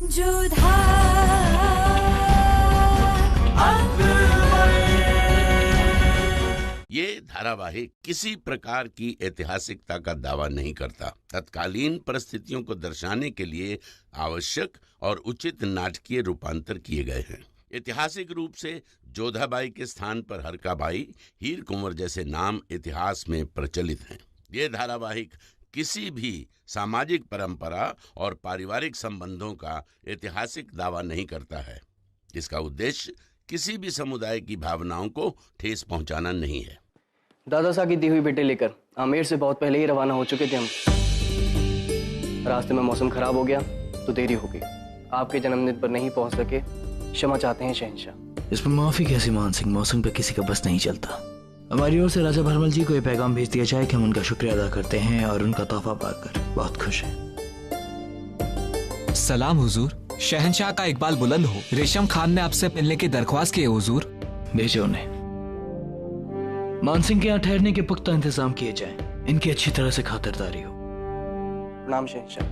जोधा ये धारावाहिक किसी प्रकार की ऐतिहासिकता का दावा नहीं करता। तत्कालीन परिस्थितियों को दर्शाने के लिए आवश्यक और उचित नाटकीय रूपांतर किए गए हैं। ऐतिहासिक रूप से जोधाबाई के स्थान पर हरकाबाई, हीर कुंवर जैसे नाम इतिहास में प्रचलित हैं। ये धारावाहिक किसी भी सामाजिक परंपरा और पारिवारिक संबंधों का ऐतिहासिक दावा नहीं करता है। इसका उद्देश्य किसी भी समुदाय की भावनाओं को ठेस पहुंचाना नहीं है। दादा साहब की दी हुई बेटे लेकर आमेर से बहुत पहले ही रवाना हो चुके थे हम। रास्ते में मौसम खराब हो गया तो देरी हो गई। आपके जन्मदिन पर नहीं पहुंच सके, क्षमा चाहते हैं शहंशाह। इस पर माफी कैसी मान सिंह, मौसम पे किसी का बस नहीं चलता। हमारी ओर से राजा भरमल जी को ये पैगाम भेज दिया जाए कि हम उनका शुक्रिया अदा करते हैं और उनका तोहफा पाकर बहुत खुश हैं। सलाम हुजूर। शहंशाह का इकबाल बुलंद हो। रेशम खान ने आपसे मिलने की दरख्वास्त की है हुजूर। भेजो उन्हें। मानसिंह के यहाँ ठहरने के पुख्ता इंतजाम किए जाएं। इनकी अच्छी तरह से खातिरदारी हो। नाम शहंशाह।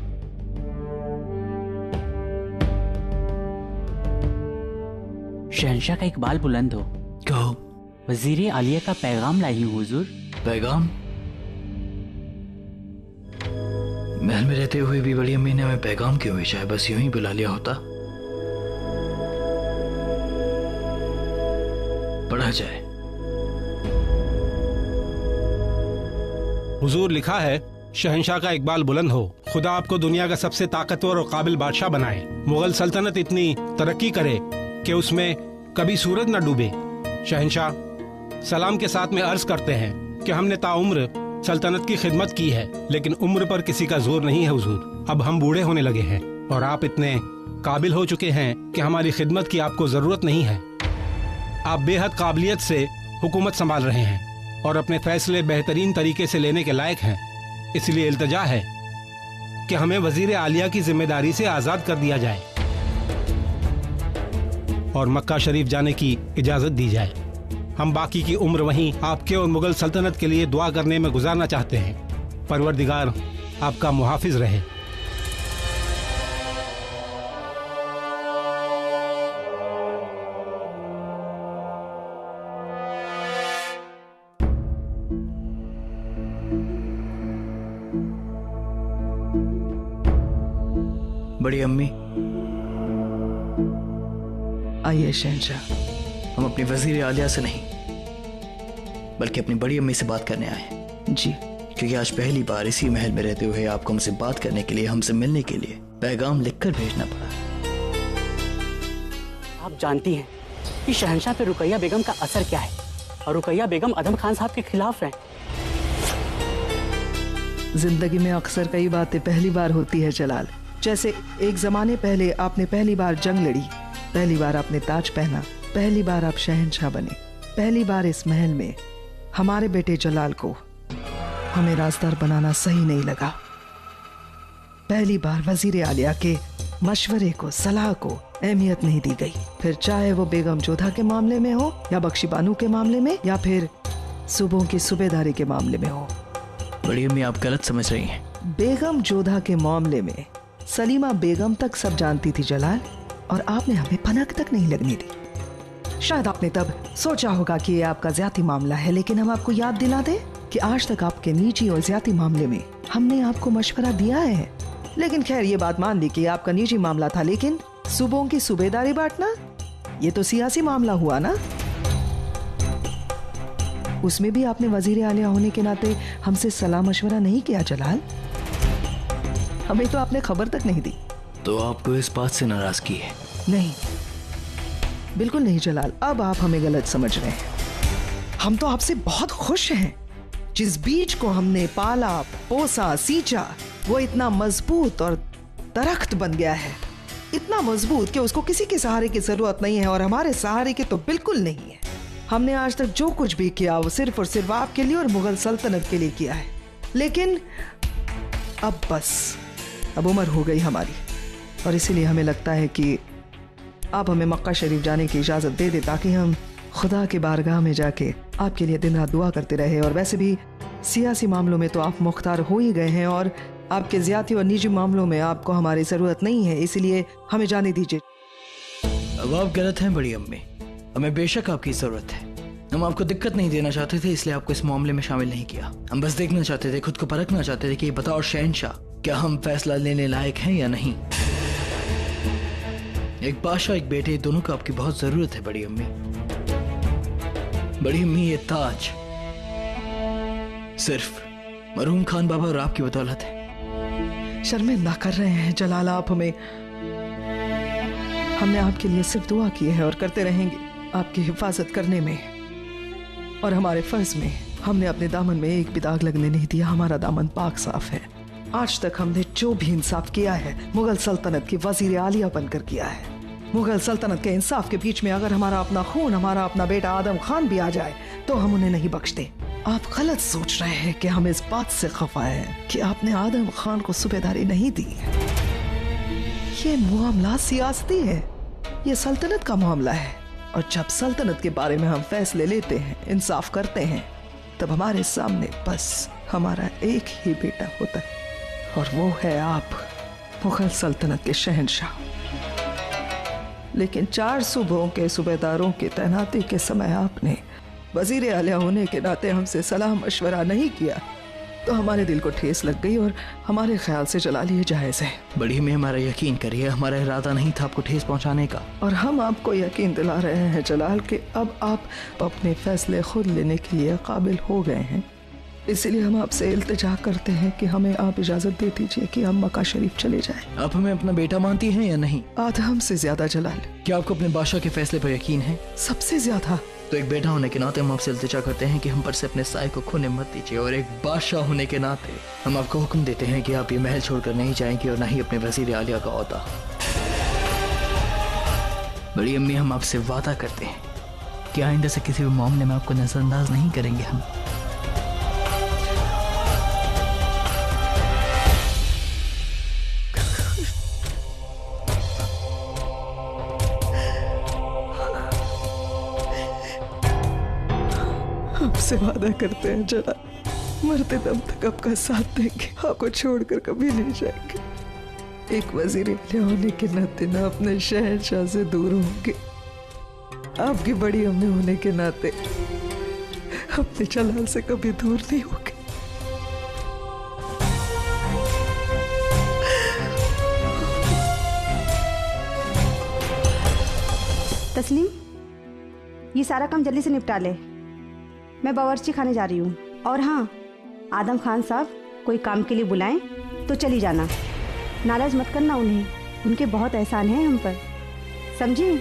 शहंशाह का इकबाल बुलंद हो। कहो। वजीर आलिया का पैगाम लाई हूँ हुजूर। पैगाम? महल में रहते हुए भी बड़ी अम्मी ने हमें पैगाम क्यों भेजा है? बस यूं ही बुला लिया होता। पढ़ा जाए। हुजूर, लिखा है, शहंशाह का इकबाल बुलंद हो। खुदा आपको दुनिया का सबसे ताकतवर और काबिल बादशाह बनाए। मुगल सल्तनत इतनी तरक्की करे कि उसमें कभी सूरज न डूबे। शहंशाह, सलाम के साथ में अर्ज करते हैं कि हमने ताउम्र सल्तनत की खिदमत की है, लेकिन उम्र पर किसी का जोर नहीं है हुजूर। अब हम बूढ़े होने लगे हैं और आप इतने काबिल हो चुके हैं कि हमारी खिदमत की आपको जरूरत नहीं है। आप बेहद काबिलियत से हुकूमत संभाल रहे हैं और अपने फैसले बेहतरीन तरीके से लेने के लायक हैं। इसलिए इल्तजा है कि हमें वजीर आलिया की जिम्मेदारी से आजाद कर दिया जाए और मक्का शरीफ जाने की इजाजत दी जाए। हम बाकी की उम्र वहीं आपके और मुगल सल्तनत के लिए दुआ करने में गुजारना चाहते हैं। परवरदिगार आपका मुहाफिज रहे। बड़ी अम्मी। आइए शहंशाह। हम अपनी वजीर आलिया से नहीं बल्कि अपनी बड़ी अम्मी से बात करने आए हैं। जी। क्योंकि आज पहली बार इसी महल में रहते हुए आपको हमसे बात करने के लिए, हमसे मिलने के लिए पैगाम लिखकर भेजना पड़ा। आप जानती हैं कि शहंशाह पे रुकैया बेगम का असर क्या है, और रुकैया बेगम अदम खान साहब के खिलाफ हैं। जिंदगी में अक्सर कई बातें पहली बार होती है जलाल। जैसे एक जमाने पहले आपने पहली बार जंग लड़ी, पहली बार आपने ताज पहना, पहली बार आप शहंशाह बने, पहली बार इस महल में हमारे बेटे जलाल को हमें राजदार बनाना सही नहीं लगा। पहली बार वजीर आलिया के मशवरे को, सलाह को अहमियत नहीं दी गई। फिर चाहे वो बेगम जोधा के मामले में हो या बख्शी बानू के मामले में या फिर सूबों की सूबेदारी के मामले में हो। बड़ी अम्मी, आप गलत समझ रही हैं। बेगम जोधा के मामले में सलीमा बेगम तक सब जानती थी जलाल, और आपने हमें भनक तक नहीं लगने दी। शायद आपने तब सोचा होगा कि ये आपका ज्यादती मामला है, लेकिन हम आपको याद दिला दें कि आज तक आपके निजी और ज्यादती मामले में हमने आपको मशवरा दिया है। लेकिन खैर, ये बात मान ली कि आपका निजी मामला था, लेकिन सूबों की सूबेदारी बांटना ये तो सियासी मामला हुआ ना। उसमें भी आपने वजीर आलिया होने के नाते हमसे सलाह मशवरा नहीं किया जलाल। हमें तो आपने खबर तक नहीं दी। तो आपको इस बात से नाराजगी है? नहीं, बिल्कुल नहीं जलाल। अब आप हमें गलत समझ रहे हैं। हम तो आपसे बहुत खुश हैं। जिस बीज को हमने पाला, पोसा, सींचा, वो इतना मजबूत और दरख्त बन गया है। इतना मजबूत कि उसको किसी के सहारे की जरूरत नहीं है, और हमारे सहारे की तो बिल्कुल नहीं है। हमने आज तक जो कुछ भी किया वो सिर्फ और सिर्फ आपके लिए और मुगल सल्तनत के लिए किया है। लेकिन अब बस, अब उम्र हो गई हमारी, और इसीलिए हमें लगता है कि आप हमें मक्का शरीफ जाने की इजाज़त दे दे, ताकि हम खुदा के बारगाह में जाके आपके लिए दिन रात दुआ करते रहे। और वैसे भी सियासी मामलों में तो आप मुख्तार हो ही गए हैं, और आपके ज्यादती और निजी मामलों में आपको हमारी जरूरत नहीं है, इसलिए हमें जाने दीजिए। अब आप गलत हैं बड़ी अम्मी, हमें बेशक आपकी जरूरत है। हम आपको दिक्कत नहीं देना चाहते थे, इसलिए आपको इस मामले में शामिल नहीं किया। हम बस देखना चाहते थे, खुद को परखना चाहते थे कि बताओ शहंशाह, क्या हम फैसला लेने लायक हैं या नहीं। एक बादशाह, एक बेटे, दोनों को आपकी बहुत जरूरत है बड़ी अम्मी। बड़ी अम्मी, ये ताज सिर्फ मरहूम खान बाबा और आपकी बदौलत है। शर्मिंदा कर रहे हैं जलाल आप हमें। हमने आपके लिए सिर्फ दुआ की है और करते रहेंगे आपकी हिफाजत करने में और हमारे फर्ज में। हमने अपने दामन में एक भी दाग लगने नहीं दिया, हमारा दामन पाक साफ है। आज तक हमने जो भी इंसाफ किया है मुगल सल्तनत की वजीर आलिया बनकर किया है। मुगल सल्तनत के इंसाफ के बीच में अगर हमारा अपना खून, हमारा अपना बेटा आदम खान भी आ जाए तो हम उन्हें नहीं बख्शते। आप गलत सोच रहे हैं कि हम इस बात से खफा हैं कि आपने आदम खान को सूबेदारी नहीं दी। ये मामला सियासती है, ये सल्तनत का मामला है और जब सल्तनत के बारे में हम फैसले लेते हैं, इंसाफ करते हैं, तब हमारे सामने बस हमारा एक ही बेटा होता है और वो है आप, मुगल सल्तनत के शहंशाह। लेकिन 4 सूबों के सूबेदारों की तैनाती के समय आपने वजीर आलिया होने के नाते हमसे सलाह मशवरा नहीं किया तो हमारे दिल को ठेस लग गई और हमारे ख्याल से चला लिए जायज है। बड़ी में हमारा यकीन करिए, हमारा इरादा नहीं था आपको ठेस पहुंचाने का। और हम आपको यकीन दिला रहे हैं जलाल कि अब आप अपने फैसले खुद लेने के लिए काबिल हो गए हैं। इसलिए हम आपसे इल्तिजा करते हैं कि हमें आप इजाजत दे दीजिए कि हम मक्का शरीफ चले जाएं। आप हमें अपना बेटा मानती हैं या नहीं? आदम से ज्यादा जलाल। क्या आपको अपने बादशाह के फैसले पर यकीन है? सबसे ज्यादा। तो एक बेटा होने के नाते हम आपसे इल्तिजा करते हैं कि हम पर से अपने साए को खोने मत दीजिए, और एक बादशाह होने के नाते हम आपको हुक्म देते हैं कि आप ये महल छोड़कर नहीं जाएंगे और न ही अपने वजीर आलिया का ओहदा। बड़ी अम्मी, हम आपसे वादा करते हैं कि आइंदा से किसी भी मामले में आपको नजरअंदाज नहीं करेंगे। हम आपसे वादा करते हैं जरा, मरते दम तक आपका साथ देंगे, आपको छोड़कर कभी नहीं जाएंगे। एक वजीर आलिया होने के नाते ना अपने शहंशाह से दूर होंगे, आपकी बड़ी अम्मी होने के नाते अपने जलाल से कभी दूर नहीं होंगे। तस्लीम, ये सारा काम जल्दी से निपटा ले, मैं बावर्ची खाने जा रही हूँ। और हाँ, आदम खान साहब कोई काम के लिए बुलाएं तो चली जाना, नाराज मत करना उन्हें, उनके बहुत एहसान है हम पर, समझी?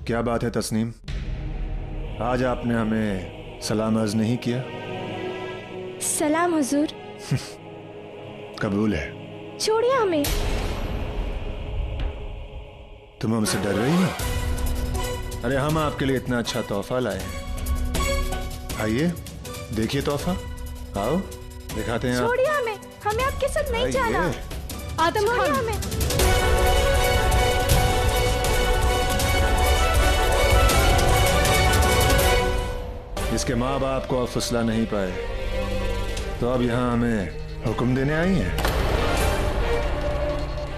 क्या बात है तस्नीम, आज आपने हमें सलाम अर्ज नहीं किया? सलाम हुजूर। कबूल है। छोड़िए हमें। तुम हमसे डर रही हो? अरे हम आपके लिए इतना अच्छा तोहफा लाए हैं, आइए देखिए तोहफा, आओ दिखाते हैं। छोड़िए हमें, हमें आपके साथ नहीं जाना। आदम खान, हमें। इसके माँ बाप को अब फुसला नहीं पाए तो अब यहाँ हमें हुक्म देने आई हैं?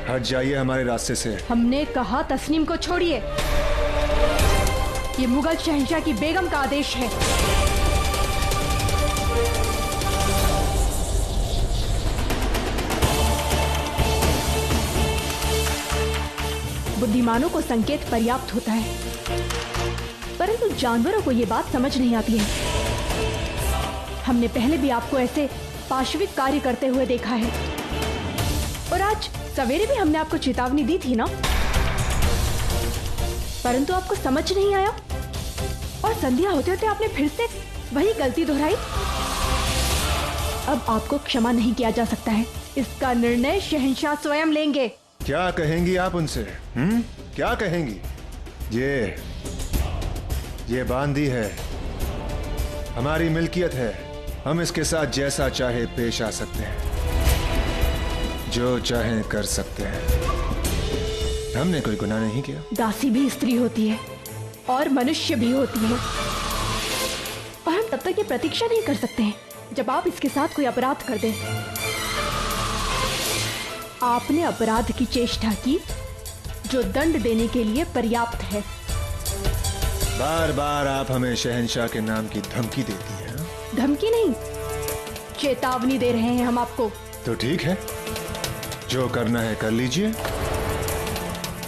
हट जाइए हमारे रास्ते से। हमने कहा तस्नीम को छोड़िए, ये मुगल शहंशाह की बेगम का आदेश है। बुद्धिमानों को संकेत पर्याप्त होता है, परंतु जानवरों को ये बात समझ नहीं आती है। हमने पहले भी आपको ऐसे पाशविक कार्य करते हुए देखा है, और आज सवेरे भी हमने आपको चेतावनी दी थी ना, परंतु आपको समझ नहीं आया, और संध्या होते होते आपने फिर से वही गलती दोहराई। अब आपको क्षमा नहीं किया जा सकता है। इसका निर्णय शहंशाह स्वयं लेंगे। क्या कहेंगी आप उनसे? क्या कहेंगी? ये बांदी है, हमारी मिल्कियत है। हम इसके साथ जैसा चाहे पेश आ सकते हैं, जो चाहे कर सकते हैं। हमने कोई गुनाह नहीं किया। दासी भी स्त्री होती है और मनुष्य भी होती है, और हम तब तक ये प्रतीक्षा नहीं कर सकते हैं जब आप इसके साथ कोई अपराध कर दें। आपने अपराध की चेष्टा की जो दंड देने के लिए पर्याप्त है। बार बार आप हमें शहंशाह के नाम की धमकी देती हैं। धमकी नहीं, चेतावनी दे रहे हैं हम आपको। तो ठीक है, जो करना है कर लीजिए।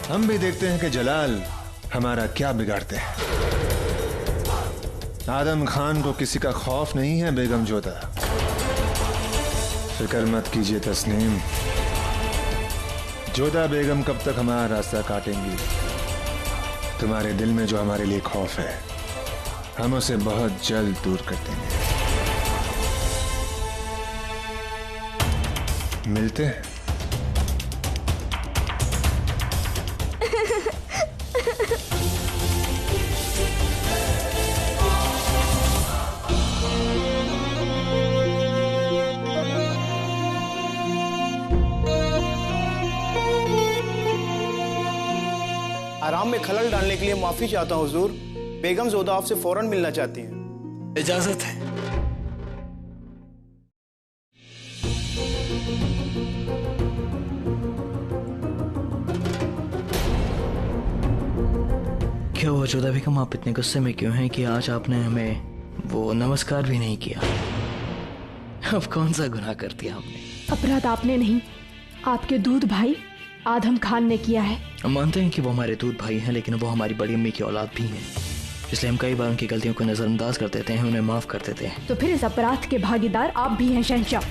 हम भी देखते हैं कि जलाल हमारा क्या बिगाड़ते हैं। आदम खान को किसी का खौफ नहीं है बेगम जोधा। फिक्र मत कीजिए तस्नीम, जोधा बेगम कब तक हमारा रास्ता काटेंगी। तुम्हारे दिल में जो हमारे लिए खौफ है, हम उसे बहुत जल्द दूर कर देंगे। मिलते हैं। आराम में खलल डालने के लिए माफी चाहता हूँ हुजूर। बेगम जोधा आपसे फौरन मिलना चाहती हैं। इजाजत है। क्या हुआ जोधा बेगम, आप इतने गुस्से में क्यों हैं कि आज आपने हमें वो नमस्कार भी नहीं किया? अब कौन सा गुनाह कर दिया आपने? अपराध आपने नहीं, आपके दूध भाई आदम खान ने किया है। हम मानते हैं कि वो हमारे दूध भाई हैं, लेकिन वो हमारी बड़ी अम्मी की औलाद भी हैं, इसलिए हम कई बार उनकी गलतियों को नजरअंदाज कर देते हैं, उन्हें माफ कर देते हैं। तो फिर इस अपराध के भागीदार आप भी हैं शहंशाह,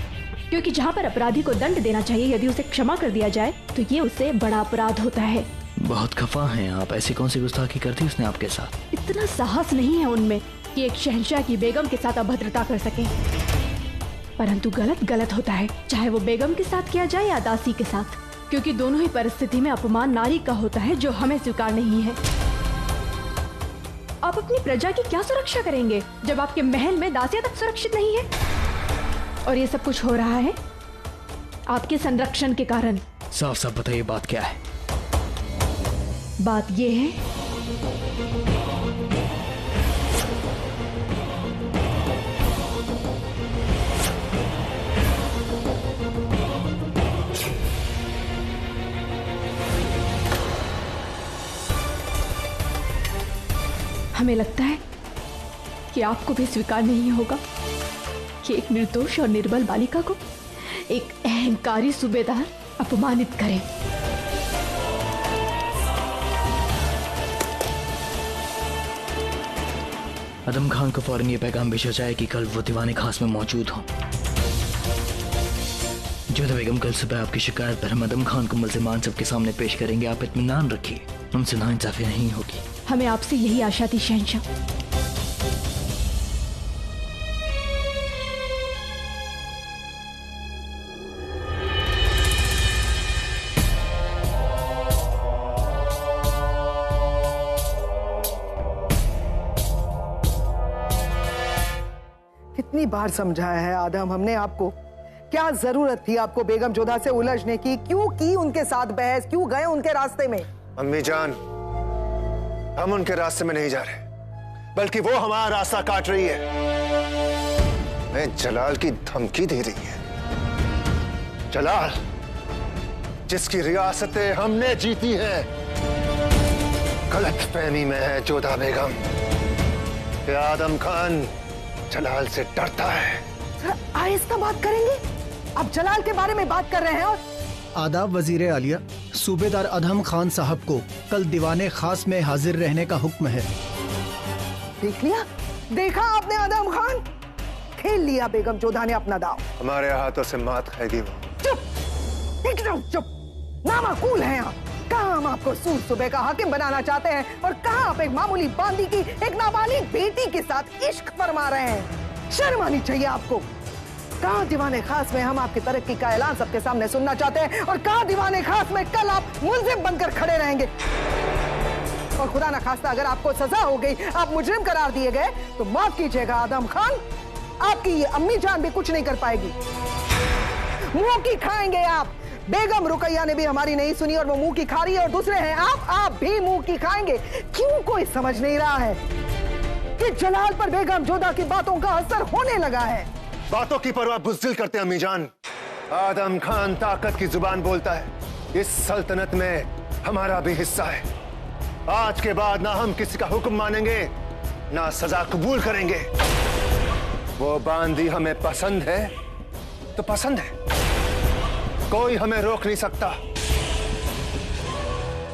क्योंकि जहाँ पर अपराधी को दंड देना चाहिए, यदि उसे क्षमा कर दिया जाए तो ये उससे बड़ा अपराध होता है। बहुत खफा हैं आप, ऐसी कौन सी गुस्ताखी कर दी उसने आपके साथ? इतना साहस नहीं है उनमें कि एक शहंशाह की बेगम के साथ अभद्रता कर सके, परंतु गलत गलत होता है, चाहे वो बेगम के साथ किया जाए या दासी के साथ, क्योंकि दोनों ही परिस्थिति में अपमान नारी का होता है, जो हमें स्वीकार नहीं है। आप अपनी प्रजा की क्या सुरक्षा करेंगे जब आपके महल में दासियां तक सुरक्षित नहीं है? और ये सब कुछ हो रहा है आपके संरक्षण के कारण। साफ साफ बताइए बात क्या है? बात ये है हमें लगता है कि आपको भी स्वीकार नहीं होगा कि एक निर्दोष और निर्बल बालिका को एक अहंकारी सूबेदार अपमानित करे। आदम खान को फौरन ये पैगाम भेजा जाए कि कल वो दीवाने खास में मौजूद हों। जोधा बेगम, कल सुबह आपकी शिकायत पर हम आदम खान को मुल्ज़िमान सबके सामने पेश करेंगे। आप इत्मीनान रखिए, हमसे नाइंसाफी नहीं होगी। हमें आपसे यही आशा थी शहंशाह। कितनी बार समझाया है आदम हमने आपको, क्या जरूरत थी आपको बेगम जोधा से उलझने की? क्यों की उनके साथ बहस? क्यों गए उनके रास्ते में? अम्मी जान, हम उनके रास्ते में नहीं जा रहे, बल्कि वो हमारा रास्ता काट रही है। मैं जलाल की धमकी दे रही है। जलाल जिसकी रियासतें हमने जीती है, गलतफहमी में है जोधा बेगम कि आदम खान जलाल से डरता है। आहिस्ता बात करेंगे, अब जलाल के बारे में बात कर रहे हैं। और आदाब वजीर आलिया, सूबेदार अदहम खान साहब को कल दीवाने खास में हाजिर रहने का हुक्म है। देख लिया, देखा आपने आदम खान, खेल लिया बेगम जोधा ने अपना दाव। हमारे हाथों से मात खाएगी वो। चुप, एकदम चुप, नामाकूल है आप। कहाँ हम आपको सूद सुबह का हाकिम बनाना चाहते हैं और कहाँ आप एक मामूली बांदी की एक नाबालिग बेटी के साथ इश्क फरमा रहे हैं। शर्म आनी चाहिए आपको। कहाँ दीवाने खास में हम आपकी तरक्की का ऐलान सबके सामने सुनना चाहते हैं और कहाँ दीवाने खास में कल आप मुलजिम बनकर खड़े रहेंगे। और खुदा ना खास्ता अगर आपको सजा हो गई, आप मुजरिम करार दिए गए, तो माफ कीजिएगा आदम खान, आपकी ये अम्मी जान भी कुछ नहीं कर पाएगी। मुंह की खाएंगे आप। बेगम रुकैया ने भी हमारी नहीं सुनी और वो मुंह की खा रही है, और दूसरे हैं आप भी मुंह की खाएंगे। क्यों कोई समझ नहीं रहा है कि जलाल पर बेगम जोधा की बातों का असर होने लगा है। बातों की परवाह बुज़दिल करते हैं अम्मी जान। आदम खान ताकत की जुबान बोलता है। इस सल्तनत में हमारा भी हिस्सा है। आज के बाद ना हम किसी का हुक्म मानेंगे, ना सजा कबूल करेंगे। वो बांदी हमें पसंद है तो पसंद है, कोई हमें रोक नहीं सकता।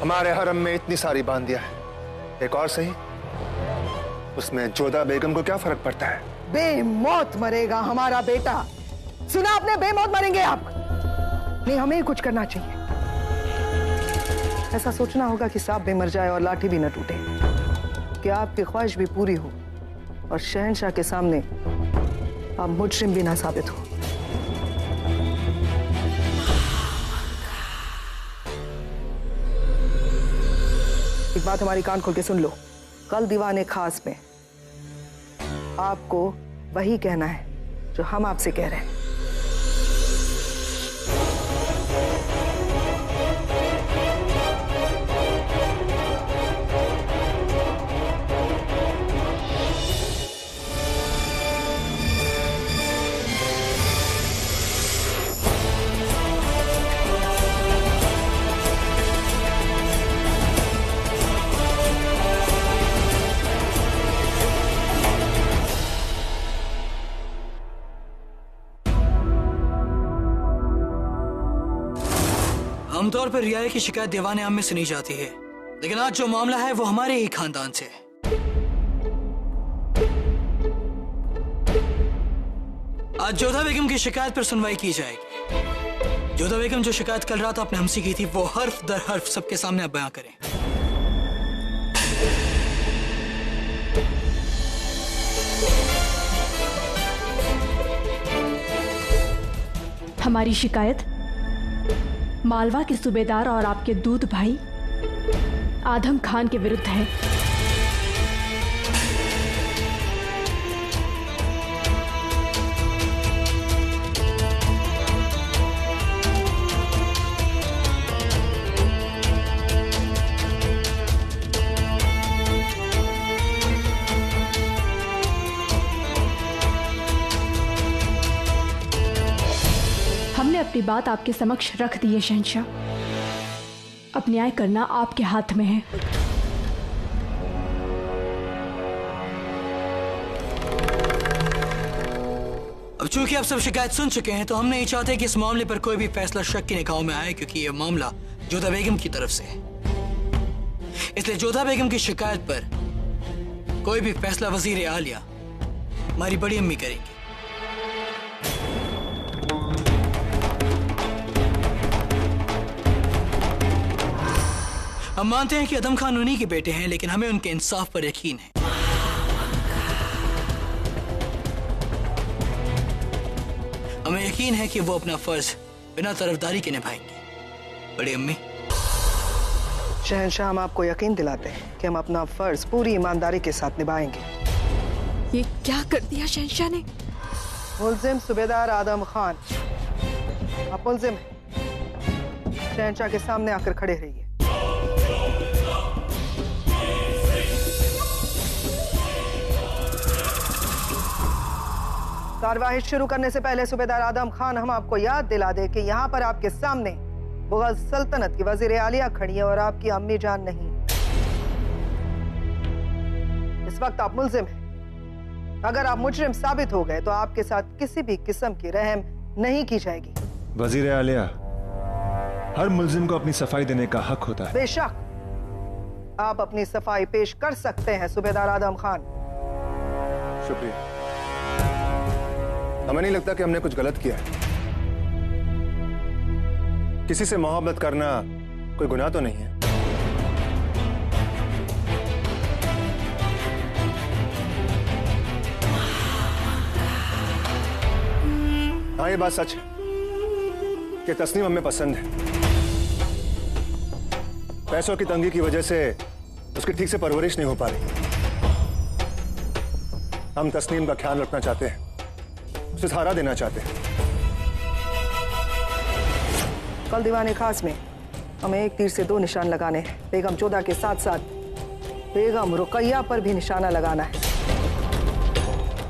हमारे हरम में इतनी सारी बांदियां हैं, एक और सही, उसमें जोधा बेगम को क्या फर्क पड़ता है? बेमौत मरेगा हमारा बेटा। सुना आपने, बेमौत मरेंगे आप। नहीं, हमें ही कुछ करना चाहिए। ऐसा सोचना होगा कि सांप भी मर जाए और लाठी भी न टूटे, कि आपकी ख्वाहिश भी पूरी हो और शहंशाह के सामने आप मुजरिम भी ना साबित हो। एक बात हमारी कान खोल के सुन लो, कल दीवाने खास में आपको वही कहना है जो हम आपसे कह रहे हैं। आमतौर पर रियाया की शिकायत दीवाने आम में सुनी जाती है, लेकिन आज जो मामला है वो हमारे ही खानदान से है। आज जोधा बेगम की शिकायत पर सुनवाई की जाएगी। जोधा बेगम जो शिकायत कल रात आपने हमसे की थी, वो हर्फ दर हर्फ सबके सामने आप बयां करें। हमारी शिकायत मालवा के सूबेदार और आपके दूध भाई आदम खान के विरुद्ध है। हमने अपनी बात आपके समक्ष रख दी है शहंशाह। अब न्याय करना आपके हाथ में है। अब चूंकि आप सब शिकायत सुन चुके हैं, तो हम नहीं चाहते कि इस मामले पर कोई भी फैसला शक की निगाहों में आए, क्योंकि यह मामला जोधा बेगम की तरफ से है। इसलिए जोधा बेगम की शिकायत पर कोई भी फैसला वजीर आलिया हमारी बड़ी अम्मी करेंगी। हम मानते हैं कि आदम खान उन्हीं के बेटे हैं, लेकिन हमें उनके इंसाफ पर यकीन है। हमें यकीन है कि वो अपना फर्ज बिना तरफदारी के निभाएंगे। बड़ी अम्मी, शहंशाह, हम आपको यकीन दिलाते हैं कि हम अपना फर्ज पूरी ईमानदारी के साथ निभाएंगे। ये क्या कर दिया शहंशाह ने? मुल्जिम सूबेदार आदम खान, आप मुल्जिम हैं। शहंशाह के सामने आकर खड़े रहिए। कार्यवाही शुरू करने से पहले सूबेदार आदम खान, हम आपको याद दिला दे कि यहाँ पर आपके सामने मुगल सल्तनत की वजीर आलिया खड़ी है और आपकी अम्मी जान नहीं। इस वक्त आप मुल्जिम हैं। अगर आप मुजरिम साबित हो गए तो आपके साथ किसी भी किस्म की रहम नहीं की जाएगी। वजीर आलिया, हर मुल्जिम को अपनी सफाई देने का हक होता है। बेशक आप अपनी सफाई पेश कर सकते हैं सूबेदार आदम खान। शुक्रिया। हमें नहीं लगता कि हमने कुछ गलत किया है। किसी से मोहब्बत करना कोई गुनाह तो नहीं है। हाँ, ये बात सच है कि तस्नीम हमें पसंद है। पैसों की तंगी की वजह से उसकी ठीक से परवरिश नहीं हो पा रही। हम तस्नीम का ख्याल रखना चाहते हैं, उसे सहारा देना चाहते हैं। कल दीवाने खास में हमें एक तीर से 2 निशान लगाने हैं। बेगम जोधा के साथ साथ बेगम रुकैया पर भी निशाना लगाना है।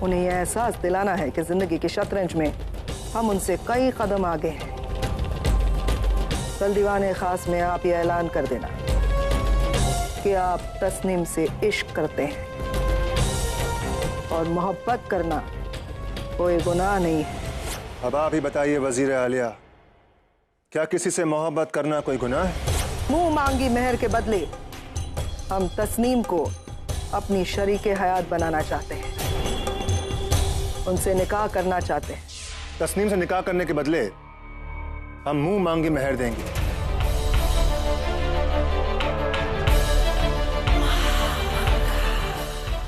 उन्हें यह एहसास दिलाना है कि जिंदगी के शतरंज में हम उनसे कई कदम आगे हैं। कल दीवाने खास में आप ये ऐलान कर देना कि आप तस्नीम से इश्क करते हैं और मोहब्बत करना कोई गुनाह नहीं है। अब आप ही बताइए वजीर आलिया, क्या किसी से मोहब्बत करना कोई गुनाह है? मुंह मांगी मेहर के बदले हम तस्नीम को अपनी शरीके हयात बनाना चाहते हैं, उनसे निकाह करना चाहते हैं। तस्नीम से निकाह करने के बदले हम मुंह मांगी मेहर देंगे।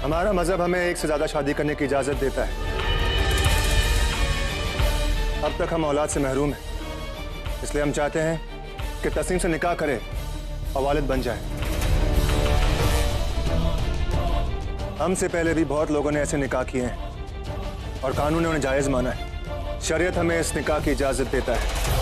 हमारा मजहब हमें एक से ज्यादा शादी करने की इजाजत देता है। अब तक हम औलाद से महरूम हैं, इसलिए हम चाहते हैं कि तस्नीम से निकाह करे और वालिद बन जाए। हमसे पहले भी बहुत लोगों ने ऐसे निकाह किए हैं और कानून ने उन्हें जायज माना है। शरीयत हमें इस निकाह की इजाजत देता है।